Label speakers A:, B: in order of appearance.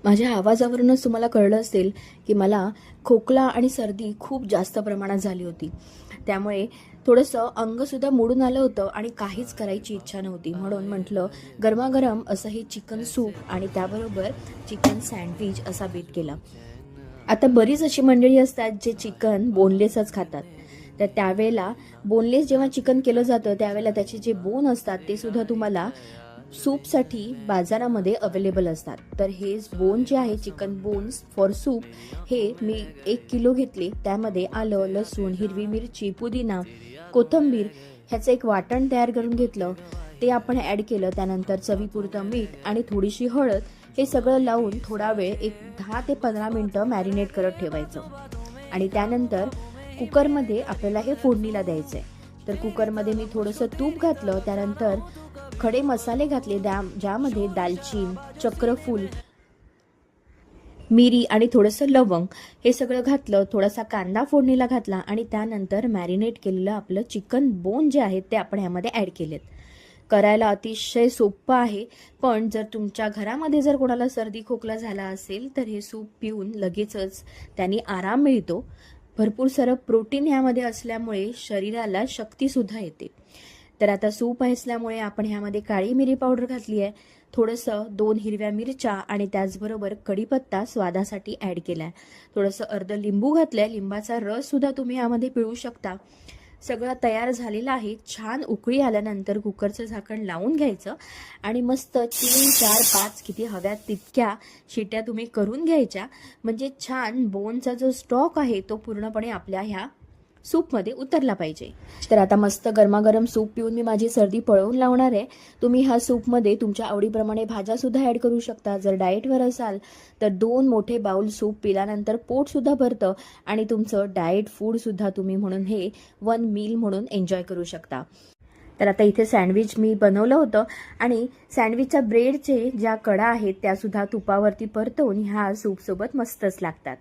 A: माझ्या आवाजावरूनच तुम्हाला कळलं असेल की मला खोकला आणि सर्दी खूप जास्त प्रमाणात झाली होती. त्यामुळे थोडंसं अंगसुद्धा मोडून आलं होतं आणि काहीच करायची इच्छा नव्हती. म्हणून म्हटलं गरमागरम असं हे चिकन सूप आणि त्याबरोबर चिकन सँडविच असा बेत केला. आता बरीच अशी मंडळी असतात जे चिकन बोनलेसच खातात. तर त्यावेळेला बोनलेस जेव्हा चिकन केलं जातं त्यावेळेला त्याचे जे बोन असतात ते सुद्धा तुम्हाला सूपसाठी बाजारामध्ये अवेलेबल असतात. तर हे बोन जे आहे चिकन बोन्स फॉर सूप हे मी 1 किलो घेतले. त्यामध्ये आलं, लसूण, हिरवी मिरची, पुदिना, कोथिंबीर ह्याचं एक वाटण तयार करून घेतलं. ते आपण ॲड केलं. त्यानंतर चवीपुरतं मीठ आणि थोडीशी हळद हे सगळं लावून थोडा वेळ एक 10 ते 15 मिनटं मॅरिनेट करत ठेवायचं. आणि त्यानंतर कुकरमध्ये आपल्याला हे फोडणीला द्यायचं आहे. तर कुकरमध्ये मी थोडंसं तूप घातलं. त्यानंतर खडे मसाले घातले ज्यामध्ये दालचीन, चक्रफूल, मिरी आणि थोडंसं लवंग हे सगळं घातलं. थोडासा कांदा फोडणीला घातला आणि त्यानंतर मॅरिनेट केलेलं आपलं चिकन बोन जे आहेत ते आपण ह्यामध्ये ॲड केलेत. करायला अतिशय सोपं आहे, पण जर तुमच्या घरामध्ये जर कोणाला सर्दी खोकला झाला असेल तर हे सूप पिऊन लगेचच त्यांनी आराम मिळतो. भरपूर सारं प्रोटीन ह्यामध्ये असल्यामुळे शरीराला शक्तीसुद्धा येते. तर आता सूप असल्यामुळे आपण ह्यामध्ये काळी मिरी पावडर घातली आहे. थोडंसं 2 हिरव्या मिरच्या आणि त्याचबरोबर कढीपत्ता स्वादासाठी ॲड केला आहे. थोडंसं अर्ध लिंबू घातलं आहे. लिंबाचा रससुद्धा तुम्ही यामध्ये पिळू शकता. सगळं तयार झालेलं आहे. छान उकळी आल्यानंतर कुकरचं झाकण लावून घ्यायचं आणि मस्त 3, 4, 5 किती हव्यात तितक्या शिट्या तुम्ही करून घ्यायच्या. म्हणजे छान बोनचा जो स्टॉक आहे तो पूर्णपणे आपल्या ह्या सूपमध्ये उतरला पाहिजे. तर आता मस्त गरमागरम सूप पिऊन मी माझी सर्दी पळवून लावणार आहे. तुम्ही ह्या सूपमध्ये तुमच्या आवडीप्रमाणे भाज्यासुद्धा ॲड करू शकता. जर डाएटवर असाल तर 2 मोठे बाउल सूप पिल्यानंतर पोटसुद्धा भरतं आणि तुमचं डाएट फूडसुद्धा तुम्ही म्हणून हे 1 मील म्हणून एन्जॉय करू शकता. तर आता इथे सँडविच मी बनवलं होतं आणि सँडविचच्या ब्रेडचे ज्या कडा आहेत त्यासुद्धा तुपावरती परतवून ह्या सूपसोबत मस्तच लागतात.